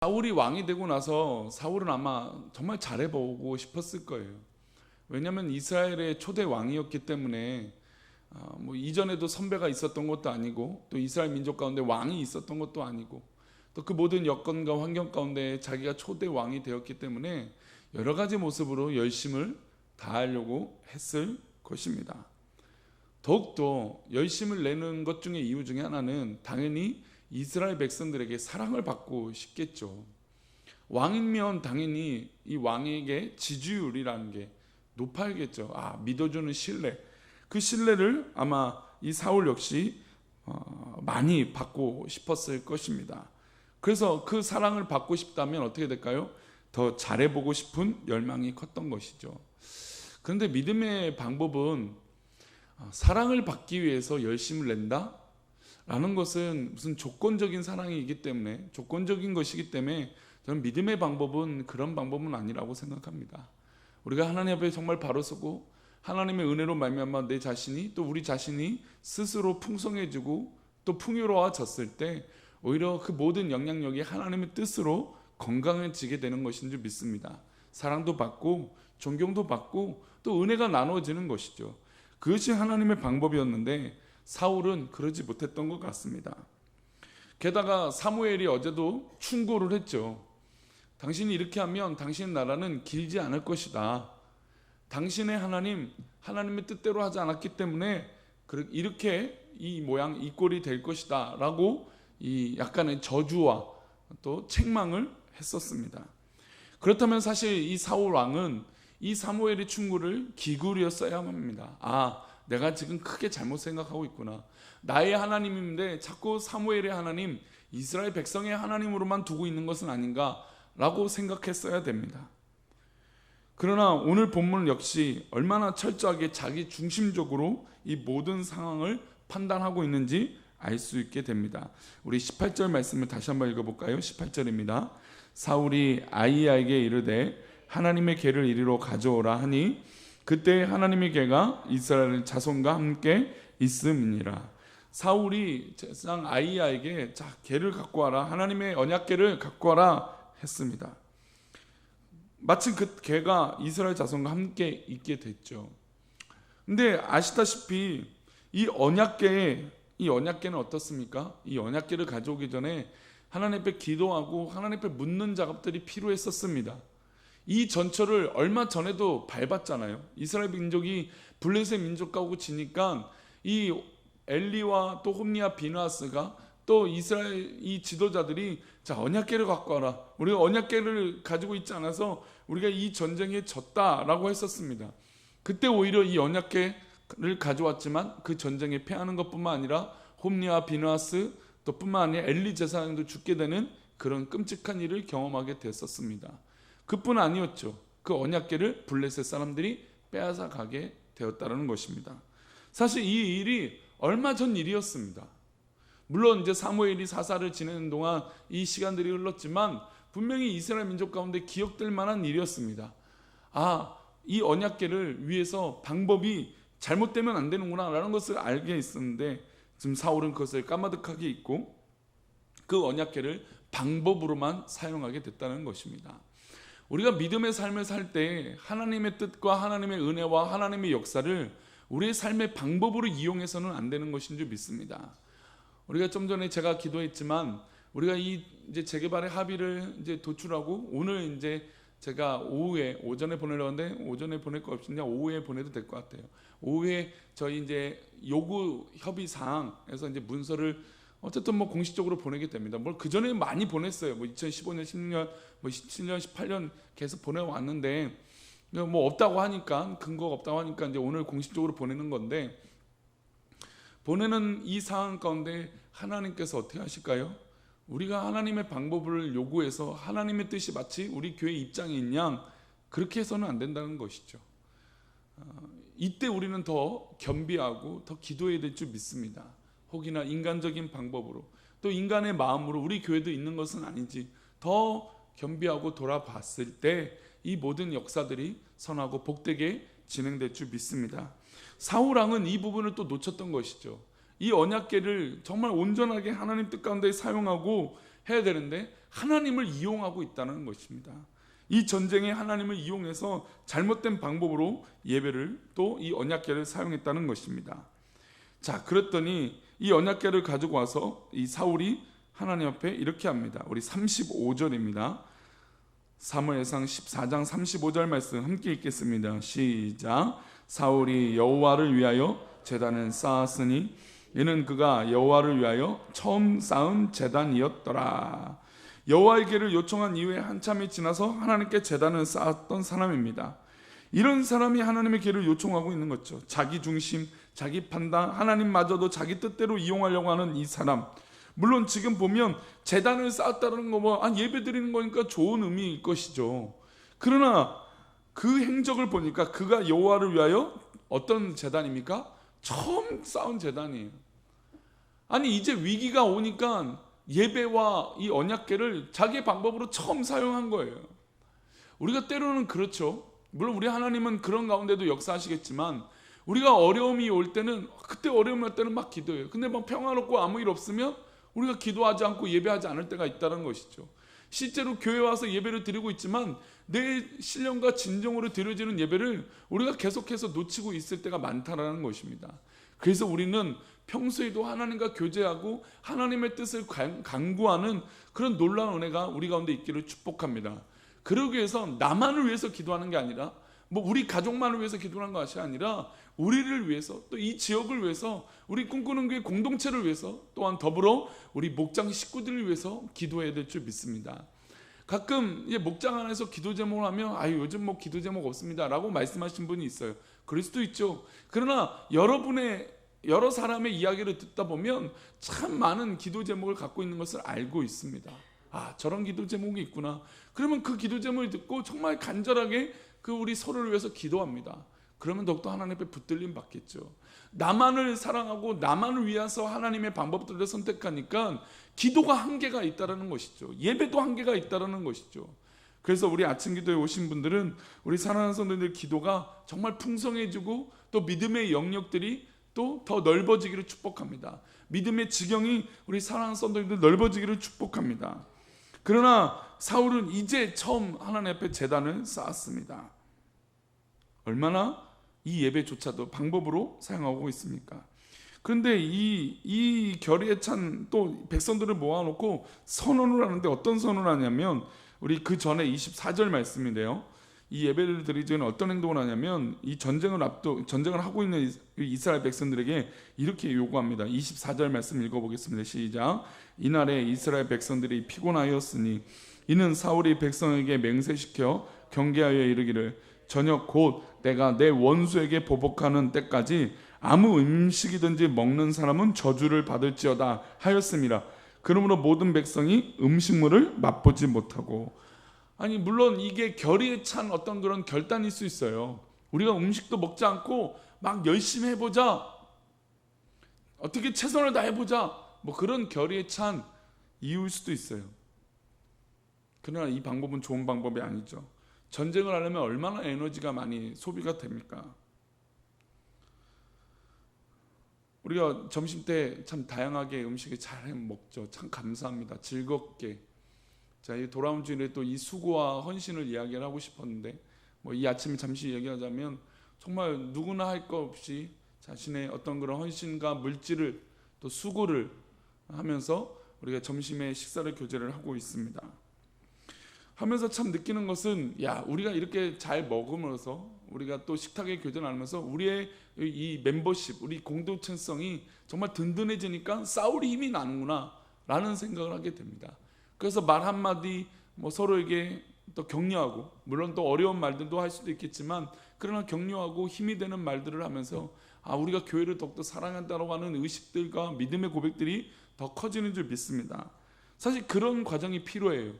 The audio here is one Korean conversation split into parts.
사울이 왕이 되고 나서 사울은 아마 정말 잘해보고 싶었을 거예요. 왜냐하면 이스라엘의 초대 왕이었기 때문에 뭐 이전에도 선배가 있었던 것도 아니고 또 이스라엘 민족 가운데 왕이 있었던 것도 아니고 또 그 모든 여건과 환경 가운데 자기가 초대 왕이 되었기 때문에 여러 가지 모습으로 열심을 다하려고 했을 것입니다. 더욱더 열심을 내는 것 중에 이유 중에 하나는 당연히 이스라엘 백성들에게 사랑을 받고 싶겠죠. 왕이면 당연히 이 왕에게 지지율이라는 게 높아야겠죠. 믿어주는 신뢰, 그 신뢰를 아마 이 사울 역시 많이 받고 싶었을 것입니다. 그래서 그 사랑을 받고 싶다면 어떻게 될까요? 더 잘해보고 싶은 열망이 컸던 것이죠. 그런데 믿음의 방법은 사랑을 받기 위해서 열심을 낸다? 라는 것은 무슨 조건적인 사랑이기 때문에, 조건적인 것이기 때문에 저는 믿음의 방법은 그런 방법은 아니라고 생각합니다. 우리가 하나님 앞에 정말 바로 서고 하나님의 은혜로 말미암아 내 자신이 또 우리 자신이 스스로 풍성해지고 또 풍요로워졌을 때 오히려 그 모든 영향력이 하나님의 뜻으로 건강해지게 되는 것인 줄 믿습니다. 사랑도 받고 존경도 받고 또 은혜가 나누어지는 것이죠. 그것이 하나님의 방법이었는데 사울은 그러지 못했던 것 같습니다. 게다가 사무엘이 어제도 충고를 했죠. 당신이 이렇게 하면 당신의 나라는 길지 않을 것이다. 당신의 하나님의 뜻대로 하지 않았기 때문에 이렇게 이 모양 이 꼴이 될 것이다 라고 이 약간의 저주와 또 책망을 했었습니다. 그렇다면 사실 이 사울 왕은 이 사무엘의 충고를 기울였어야 합니다. 내가 지금 크게 잘못 생각하고 있구나. 나의 하나님인데 자꾸 사무엘의 하나님, 이스라엘 백성의 하나님으로만 두고 있는 것은 아닌가 라고 생각했어야 됩니다. 그러나 오늘 본문 역시 얼마나 철저하게 자기 중심적으로 이 모든 상황을 판단하고 있는지 알 수 있게 됩니다. 우리 18절 말씀을 다시 한번 읽어볼까요? 18절입니다. 사울이 아히야에게 이르되 하나님의 궤를 이리로 가져오라 하니 그때 하나님의 궤가 이스라엘 자손과 함께 있음이니라. 사울이 제사장 아히야에게 궤를 갖고 와라, 하나님의 언약궤를 갖고 와라 했습니다. 마침 그 궤가 이스라엘 자손과 함께 있게 됐죠. 근데 아시다시피 이 언약궤는 어떻습니까? 이 언약궤를 가져오기 전에 하나님 앞에 기도하고 하나님 앞에 묻는 작업들이 필요했었습니다. 이 전철을 얼마 전에도 밟았잖아요. 이스라엘 민족이 블레셋 민족하고 지니까 이 엘리와 또 홈리와 비느하스가 또 이스라엘 이 지도자들이 언약궤를 갖고 와라. 우리가 언약궤를 가지고 있지 않아서 우리가 이 전쟁에 졌다라고 했었습니다. 그때 오히려 이 언약궤를 가져왔지만 그 전쟁에 패하는 것뿐만 아니라 홈리와 비느하스 또 뿐만 아니라 엘리 제사장도 죽게 되는 그런 끔찍한 일을 경험하게 됐었습니다. 그뿐 아니었죠. 그 언약궤를 블레셋 사람들이 빼앗아 가게 되었다는 것입니다. 사실 이 일이 얼마 전 일이었습니다. 물론 이제 사무엘이 사사를 지내는 동안 이 시간들이 흘렀지만 분명히 이스라엘 민족 가운데 기억될 만한 일이었습니다. 이 언약궤를 위해서 방법이 잘못되면 안 되는구나 라는 것을 알게 있었는데 지금 사울은 그것을 까마득하게 잊고 그 언약궤를 방법으로만 사용하게 됐다는 것입니다. 우리가 믿음의 삶을 살 때 하나님의 뜻과 하나님의 은혜와 하나님의 역사를 우리의 삶의 방법으로 이용해서는 안 되는 것인 줄 믿습니다. 우리가 좀 전에 제가 기도했지만 우리가 이제 재개발의 합의를 이제 도출하고 오늘 이제 제가 오전에 보내려고 하는데 오전에 보낼 거 없으냐 오후에 보내도 될 것 같아요. 오후에 저희 이제 요구 협의 사항에서 이제 문서를 어쨌든 공식적으로 보내게 됩니다. 그 전에 많이 보냈어요. 2015년, 16년, 17년, 18년 계속 보내왔는데 없다고 하니까 근거가 없다고 하니까 이제 오늘 공식적으로 보내는 건데 보내는 이 상황 가운데 하나님께서 어떻게 하실까요? 우리가 하나님의 방법을 요구해서 하나님의 뜻이 마치 우리 교회 입장인 양 그렇게 해서는 안 된다는 것이죠. 이때 우리는 더 겸비하고 더 기도해야 될 줄 믿습니다. 혹이나 인간적인 방법으로 또 인간의 마음으로 우리 교회도 있는 것은 아닌지 더 겸비하고 돌아봤을 때 이 모든 역사들이 선하고 복되게 진행될 줄 믿습니다. 사울 왕은 이 부분을 또 놓쳤던 것이죠. 이 언약궤를 정말 온전하게 하나님 뜻 가운데 사용하고 해야 되는데 하나님을 이용하고 있다는 것입니다. 이 전쟁에 하나님을 이용해서 잘못된 방법으로 예배를 또 이 언약궤를 사용했다는 것입니다. 자, 그랬더니 이 언약궤를 가지고 와서 이 사울이 하나님 앞에 이렇게 합니다. 우리 35절입니다. 사무엘상 14장 35절 말씀 함께 읽겠습니다. 시작. 사울이 여호와를 위하여 제단을 쌓았으니 이는 그가 여호와를 위하여 처음 쌓은 제단이었더라. 여호와의 궤를 요청한 이후에 한참이 지나서 하나님께 제단을 쌓았던 사람입니다. 이런 사람이 하나님의 궤를 요청하고 있는 거죠. 자기 중심, 자기 판단, 하나님마저도 자기 뜻대로 이용하려고 하는 이 사람. 물론 지금 보면 제단을 쌓았다는 거 예배 드리는 거니까 좋은 의미일 것이죠. 그러나 그 행적을 보니까 그가 여호와를 위하여 어떤 제단입니까? 처음 쌓은 제단이에요. 아니 이제 위기가 오니까 예배와 이 언약궤를 자기 방법으로 처음 사용한 거예요. 우리가 때로는 그렇죠. 물론 우리 하나님은 그런 가운데도 역사하시겠지만 우리가 어려움이 올 때는 그때 어려움이 올 때는 막 기도해요. 근데 막 평화롭고 아무 일 없으면 우리가 기도하지 않고 예배하지 않을 때가 있다는 것이죠. 실제로 교회 와서 예배를 드리고 있지만 내 신령과 진정으로 드려지는 예배를 우리가 계속해서 놓치고 있을 때가 많다는 것입니다. 그래서 우리는 평소에도 하나님과 교제하고 하나님의 뜻을 간구하는 그런 놀라운 은혜가 우리 가운데 있기를 축복합니다. 그러기 위해서 나만을 위해서 기도하는 게 아니라 우리 가족만을 위해서 기도하는 것이 아니라 우리를 위해서 또 이 지역을 위해서 우리 꿈꾸는 교회 공동체를 위해서 또한 더불어 우리 목장 식구들을 위해서 기도해야 될 줄 믿습니다. 가끔 목장 안에서 기도 제목을 하면 요즘 기도 제목 없습니다 라고 말씀하신 분이 있어요. 그럴 수도 있죠. 그러나 여러 사람의 이야기를 듣다 보면 참 많은 기도 제목을 갖고 있는 것을 알고 있습니다. 저런 기도 제목이 있구나. 그러면 그 기도 제목을 듣고 정말 간절하게 우리 서로를 위해서 기도합니다. 그러면 더욱더 하나님 앞에 붙들림 받겠죠. 나만을 사랑하고 나만을 위해서 하나님의 방법들을 선택하니까 기도가 한계가 있다는 것이죠. 예배도 한계가 있다는 것이죠. 그래서 우리 아침 기도에 오신 분들은 우리 사랑하는 성도님들 기도가 정말 풍성해지고 또 믿음의 영역들이 또 더 넓어지기를 축복합니다. 믿음의 지경이 우리 사랑하는 성도님들 넓어지기를 축복합니다. 그러나 사울은 이제 처음 하나님 앞에 제단을 쌓았습니다. 얼마나 이 예배조차도 방법으로 사용하고 있습니까? 그런데 이 결의에 찬 또 백성들을 모아놓고 선언을 하는데 어떤 선언을 하냐면 우리 그 전에 24절 말씀인데요. 이 예배를 드리기 전에 어떤 행동을 하냐면 이 전쟁을 하고 있는 이스라엘 백성들에게 이렇게 요구합니다. 24절 말씀 읽어보겠습니다. 시작. 이날에 이스라엘 백성들이 피곤하였으니 이는 사울이 백성에게 맹세시켜 경계하여 이르기를 저녁 곧 내가 내 원수에게 보복하는 때까지 아무 음식이든지 먹는 사람은 저주를 받을지어다 하였습니다. 그러므로 모든 백성이 음식물을 맛보지 못하고. 물론 이게 결의에 찬 어떤 그런 결단일 수 있어요. 우리가 음식도 먹지 않고 막 열심히 해보자, 어떻게 최선을 다해보자, 그런 결의에 찬 이유일 수도 있어요. 그러나 이 방법은 좋은 방법이 아니죠. 전쟁을 하려면 얼마나 에너지가 많이 소비가 됩니까? 우리가 점심 때 참 다양하게 음식을 잘 먹죠. 참 감사합니다. 즐겁게. 자, 이 돌아온 주일에 또 이 수고와 헌신을 이야기를 하고 싶었는데 이 아침에 잠시 얘기하자면 정말 누구나 할 것 없이 자신의 어떤 그런 헌신과 물질을 또 수고를 하면서 우리가 점심에 식사를 교제를 하고 있습니다. 하면서 참 느끼는 것은 우리가 이렇게 잘 먹으면서 우리가 또 식탁에 교제를 나누면서 우리의 이 멤버십, 우리 공동체성이 정말 든든해지니까 싸울 힘이 나는구나 라는 생각을 하게 됩니다. 그래서 말 한마디 서로에게 또 격려하고, 물론 또 어려운 말들도 할 수도 있겠지만 그러나 격려하고 힘이 되는 말들을 하면서 우리가 교회를 더욱더 사랑한다고 하는 의식들과 믿음의 고백들이 더 커지는 줄 믿습니다. 사실 그런 과정이 필요해요.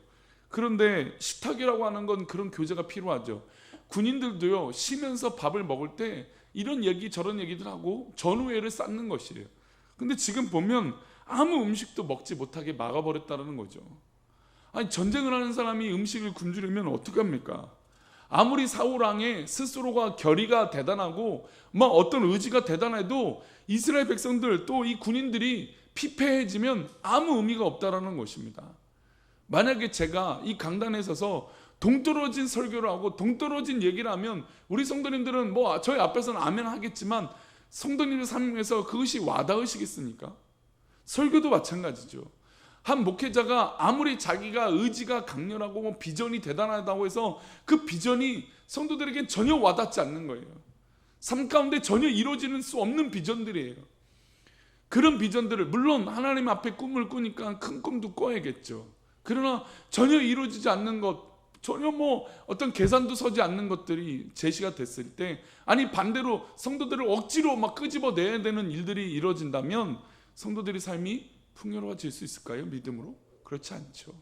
그런데 식탁이라고 하는 건 그런 교제가 필요하죠. 군인들도요, 쉬면서 밥을 먹을 때 이런 얘기 저런 얘기들 하고 전우회를 쌓는 것이에요. 근데 지금 보면 아무 음식도 먹지 못하게 막아버렸다는 거죠. 전쟁을 하는 사람이 음식을 굶주리면 어떡합니까? 아무리 사울왕의 스스로가 결의가 대단하고 어떤 의지가 대단해도 이스라엘 백성들 또 이 군인들이 피폐해지면 아무 의미가 없다라는 것입니다. 만약에 제가 이 강단에 서서 동떨어진 설교를 하고 동떨어진 얘기를 하면 우리 성도님들은 뭐 저희 앞에서는 아멘 하겠지만 성도님의 삶에서 그것이 와닿으시겠습니까? 설교도 마찬가지죠. 한 목회자가 아무리 자기가 의지가 강렬하고 뭐 비전이 대단하다고 해서 그 비전이 성도들에겐 전혀 와닿지 않는 거예요. 삶 가운데 전혀 이루어지는 수 없는 비전들이에요. 그런 비전들을 물론 하나님 앞에 꿈을 꾸니까 큰 꿈도 꿔야겠죠. 그러나 전혀 이루어지지 않는 것, 전혀 뭐 어떤 계산도 서지 않는 것들이 제시가 됐을 때, 아니 반대로 성도들을 억지로 막 끄집어내야 되는 일들이 이루어진다면 성도들의 삶이 풍요로워질 수 있을까요? 믿음으로? 그렇지 않죠.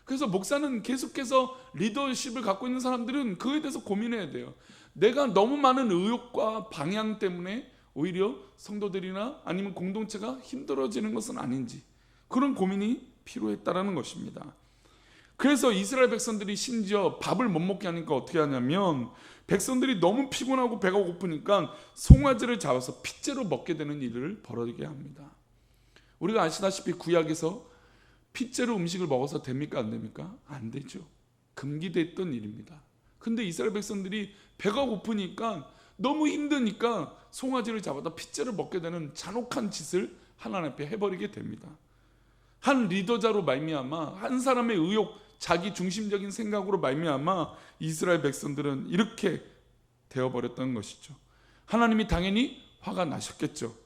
그래서 목사는 계속해서 리더십을 갖고 있는 사람들은 그에 대해서 고민해야 돼요. 내가 너무 많은 의욕과 방향 때문에 오히려 성도들이나 아니면 공동체가 힘들어지는 것은 아닌지, 그런 고민이 필요했다라는 것입니다. 그래서 이스라엘 백성들이 심지어 밥을 못 먹게 하니까 어떻게 하냐면, 백성들이 너무 피곤하고 배가 고프니까 송아지를 잡아서 핏째로 먹게 되는 일을 벌이게 합니다. 우리가 아시다시피 구약에서 핏째로 음식을 먹어서 됩니까? 안 됩니까? 안 되죠. 금기됐던 일입니다. 근데 이스라엘 백성들이 배가 고프니까, 너무 힘드니까 송아지를 잡아다 핏째를 먹게 되는 잔혹한 짓을 하나님 앞에 해버리게 됩니다. 한 리더자로 말미암아, 한 사람의 의욕, 자기 중심적인 생각으로 말미암아 이스라엘 백성들은 이렇게 되어버렸던 것이죠. 하나님이 당연히 화가 나셨겠죠.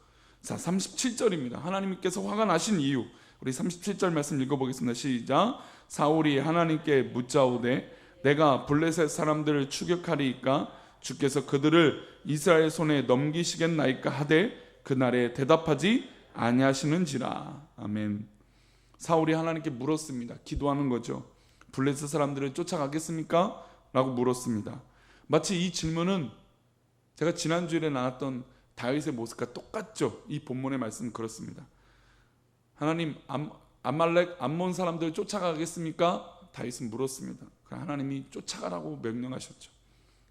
자, 37절입니다. 하나님께서 화가 나신 이유, 우리 37절 말씀 읽어보겠습니다. 시작. 사울이 하나님께 묻자오되 내가 블레셋 사람들을 추격하리이까 주께서 그들을 이스라엘 손에 넘기시겠나이까 하되 그날에 대답하지 아니하시는지라. 아멘. 사울이 하나님께 물었습니다. 기도하는 거죠. 블레셋 사람들을 쫓아가겠습니까? 라고 물었습니다. 마치 이 질문은 제가 지난주에 나눴던 다윗의 모습과 똑같죠. 이 본문의 말씀은 그렇습니다. 하나님, 아말렉 암몬 사람들 쫓아가겠습니까? 다윗은 물었습니다. 하나님이 쫓아가라고 명령하셨죠.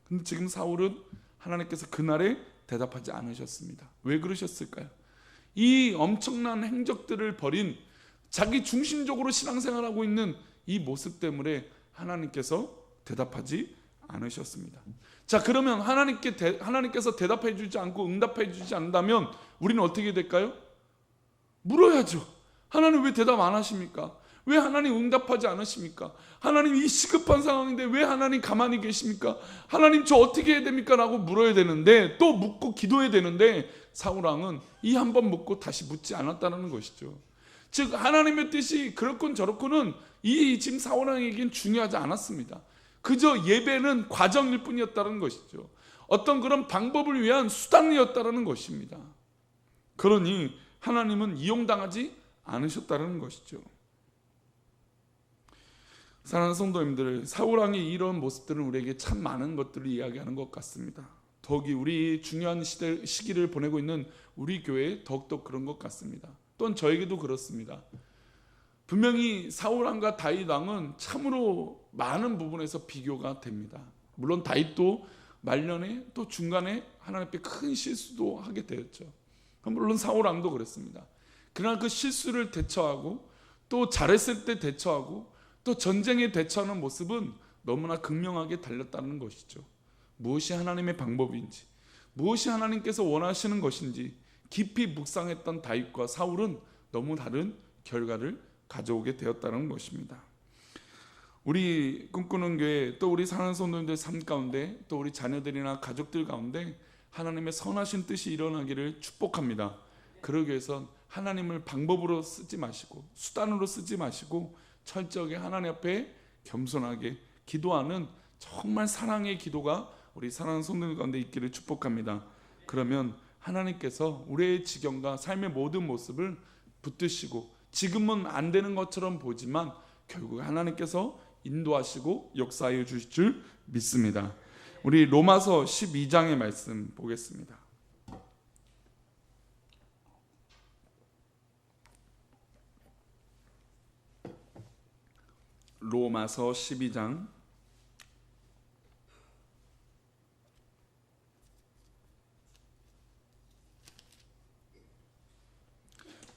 근데 지금 사울은 하나님께서 그날에 대답하지 않으셨습니다. 왜 그러셨을까요? 이 엄청난 행적들을 벌인, 자기 중심적으로 신앙생활하고 있는 이 모습 때문에 하나님께서 대답하지 않으셨습니다. 자, 그러면 하나님께서 대답해 주지 않고 응답해 주지 않는다면 우리는 어떻게 될까요? 물어야죠. 하나님 왜 대답 안 하십니까? 왜 하나님 응답하지 않으십니까? 하나님 이 시급한 상황인데 왜 하나님 가만히 계십니까? 하나님 저 어떻게 해야 됩니까? 라고 물어야 되는데, 또 묻고 기도해야 되는데, 사울왕은 이 한 번 묻고 다시 묻지 않았다는 것이죠. 즉 하나님의 뜻이 그렇건 저렇건은 이 지금 사울왕에겐 중요하지 않았습니다. 그저 예배는 과정일 뿐이었다는 것이죠. 어떤 그런 방법을 위한 수단이었다는 것입니다. 그러니 하나님은 이용당하지 않으셨다는 것이죠. 사랑하는 성도님들, 사울왕의 이런 모습들은 우리에게 참 많은 것들을 이야기하는 것 같습니다. 더욱이 우리 중요한 시기를 보내고 있는 우리 교회에 더욱더 그런 것 같습니다. 또한 저에게도 그렇습니다. 분명히 사울왕과 다윗왕은 참으로 많은 부분에서 비교가 됩니다. 물론 다윗도 말년에 또 중간에 하나님 앞에 큰 실수도 하게 되었죠. 물론 사울왕도 그랬습니다. 그러나 그 실수를 대처하고 또 잘했을 때 대처하고 또 전쟁에 대처하는 모습은 너무나 극명하게 달렸다는 것이죠. 무엇이 하나님의 방법인지, 무엇이 하나님께서 원하시는 것인지 깊이 묵상했던 다윗과 사울은 너무 다른 결과를 가져오게 되었다는 것입니다. 우리 꿈꾸는 교회, 또 우리 사랑하는 성도님들 삶 가운데, 또 우리 자녀들이나 가족들 가운데 하나님의 선하신 뜻이 일어나기를 축복합니다. 그러기 위해선 하나님을 방법으로 쓰지 마시고 수단으로 쓰지 마시고 철저하게 하나님 앞에 겸손하게 기도하는 정말 사랑의 기도가 우리 사랑하는 성도들 가운데 있기를 축복합니다. 그러면 하나님께서 우리의 지경과 삶의 모든 모습을 붙드시고, 지금은 안 되는 것처럼 보지만 결국 하나님께서 인도하시고 역사하여 주실 줄 믿습니다. 우리 로마서 12장의 말씀 보겠습니다. 로마서 12장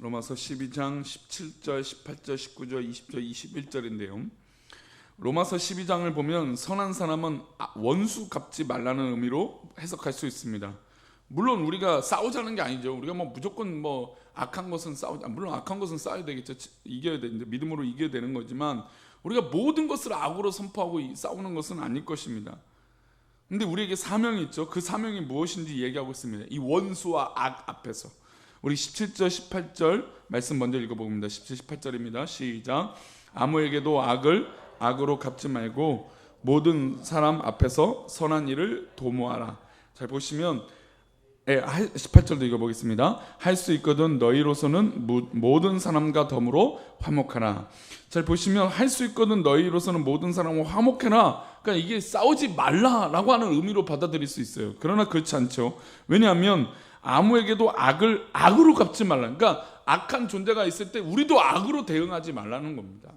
로마서 12장 17절, 18절, 19절, 20절, 21절인데요. 로마서 12장을 보면 선한 사람은 원수 갚지 말라는 의미로 해석할 수 있습니다. 물론 우리가 싸우자는 게 아니죠. 우리가 무조건 악한 것은 싸우자. 물론 악한 것은 싸워야 되겠죠. 이겨야 되는데 믿음으로 이겨야 되는 거지만 우리가 모든 것을 악으로 선포하고 싸우는 것은 아닐 것입니다. 근데 우리에게 사명이 있죠. 그 사명이 무엇인지 얘기하고 있습니다. 이 원수와 악 앞에서. 우리 17절 18절 말씀 먼저 읽어봅니다. 17, 18절입니다. 시작. 아무에게도 악을 악으로 갚지 말고 모든 사람 앞에서 선한 일을 도모하라. 잘 보시면 18절도 읽어보겠습니다. 할 수 있거든 너희로서는 모든 사람과 더불어 화목하라. 잘 보시면 할 수 있거든 너희로서는 모든 사람과 화목해라. 그러니까 이게 싸우지 말라라고 하는 의미로 받아들일 수 있어요. 그러나 그렇지 않죠. 왜냐하면 아무에게도 악을 악으로 갚지 말라. 그러니까 악한 존재가 있을 때 우리도 악으로 대응하지 말라는 겁니다.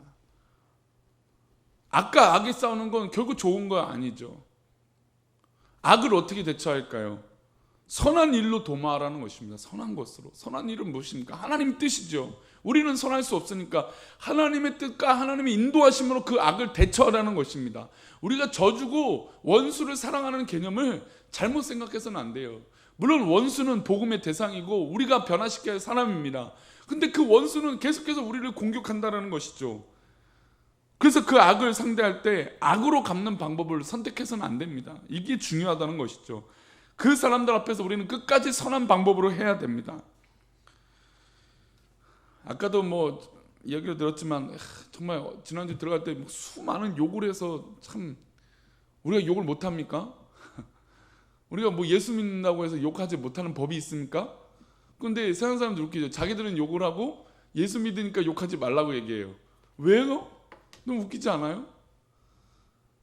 악과 악이 싸우는 건 결국 좋은 거 아니죠. 악을 어떻게 대처할까요? 선한 일로 도모하라는 것입니다. 선한 것으로. 선한 일은 무엇입니까? 하나님 뜻이죠. 우리는 선할 수 없으니까 하나님의 뜻과 하나님의 인도하심으로 그 악을 대처하라는 것입니다. 우리가 저주고 원수를 사랑하는 개념을 잘못 생각해서는 안 돼요. 물론 원수는 복음의 대상이고 우리가 변화시켜야 할 사람입니다. 근데 그 원수는 계속해서 우리를 공격한다는 것이죠. 그래서 그 악을 상대할 때 악으로 갚는 방법을 선택해서는 안 됩니다. 이게 중요하다는 것이죠. 그 사람들 앞에서 우리는 끝까지 선한 방법으로 해야 됩니다. 아까도 이야기를 들었지만 정말 지난주 들어갈 때 수많은 욕을 해서 참 우리가 욕을 못합니까? 우리가 예수 믿는다고 해서 욕하지 못하는 법이 있습니까? 그런데 세상 사람들 웃기죠. 자기들은 욕을 하고 예수 믿으니까 욕하지 말라고 얘기해요. 왜요? 너무 웃기지 않아요?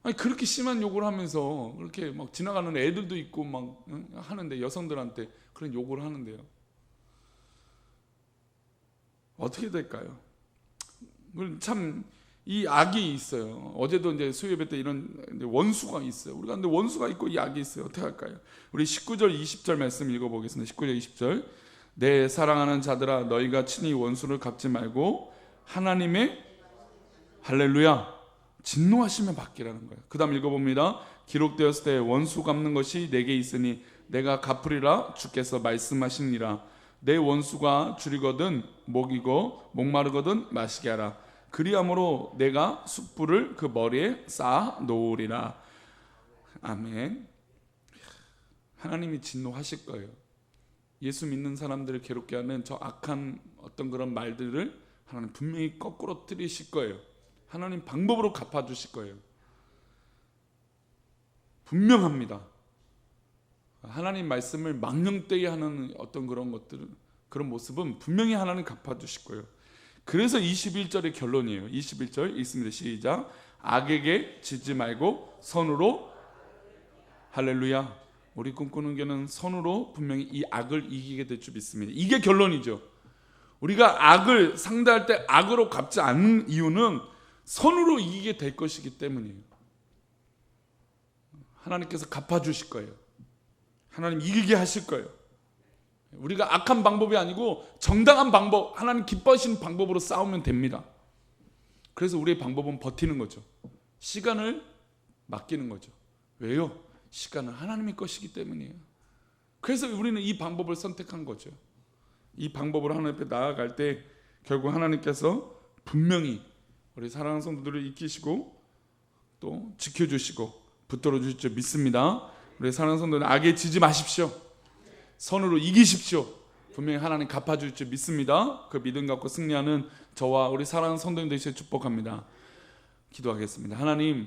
아니 그렇게 심한 욕을 하면서 그렇게 지나가는 애들도 있고 하는데 여성들한테 그런 욕을 하는데요. 어떻게 될까요? 참 이 악이 있어요. 어제도 이제 수요예배 때 이런 원수가 있어요. 우리가 근데 원수가 있고 이 악이 있어요. 어떻게 할까요? 우리 19절 20절 말씀 읽어보겠습니다. 19절 20절. 내 사랑하는 자들아 너희가 친히 원수를 갚지 말고 하나님의 할렐루야 진노하시면 받기라는 거예요. 그 다음 읽어봅니다. 기록되었을 때 원수 갚는 것이 내게 있으니 내가 갚으리라 주께서 말씀하시니라. 내 원수가 줄이거든 목이고 목마르거든 마시게 하라. 그리함으로 내가 숯불을 그 머리에 쌓아 놓으리라. 아멘. 하나님이 진노하실 거예요. 예수 믿는 사람들을 괴롭게 하는 저 악한 어떤 그런 말들을 하나님 분명히 거꾸로 들이실 거예요. 하나님 방법으로 갚아주실 거예요. 분명합니다. 하나님 말씀을 망령되게 하는 어떤 그런 것들은 그런 모습은 분명히 하나님 갚아주실 거예요. 그래서 21절의 결론이에요. 21절 읽습니다. 시작. 악에게 지지 말고 선으로 할렐루야. 우리 꿈꾸는 교는 선으로 분명히 이 악을 이기게 될 줄 믿습니다. 이게 결론이죠. 우리가 악을 상대할 때 악으로 갚지 않는 이유는 선으로 이기게 될 것이기 때문이에요. 하나님께서 갚아주실 거예요. 하나님 이기게 하실 거예요. 우리가 악한 방법이 아니고 정당한 방법, 하나님 기뻐하시는 방법으로 싸우면 됩니다. 그래서 우리의 방법은 버티는 거죠. 시간을 맡기는 거죠. 왜요? 시간은 하나님의 것이기 때문이에요. 그래서 우리는 이 방법을 선택한 거죠. 이 방법으로 하나님 앞에 나아갈 때 결국 하나님께서 분명히 우리 사랑하는 성도들을 이기시고 또 지켜주시고 붙들어 주실 줄 믿습니다. 우리 사랑하는 성도들 악에 지지 마십시오. 선으로 이기십시오. 분명히 하나님 갚아줄 줄 믿습니다. 그 믿음 갖고 승리하는 저와 우리 사랑하는 성도님들 되시길 축복합니다. 기도하겠습니다. 하나님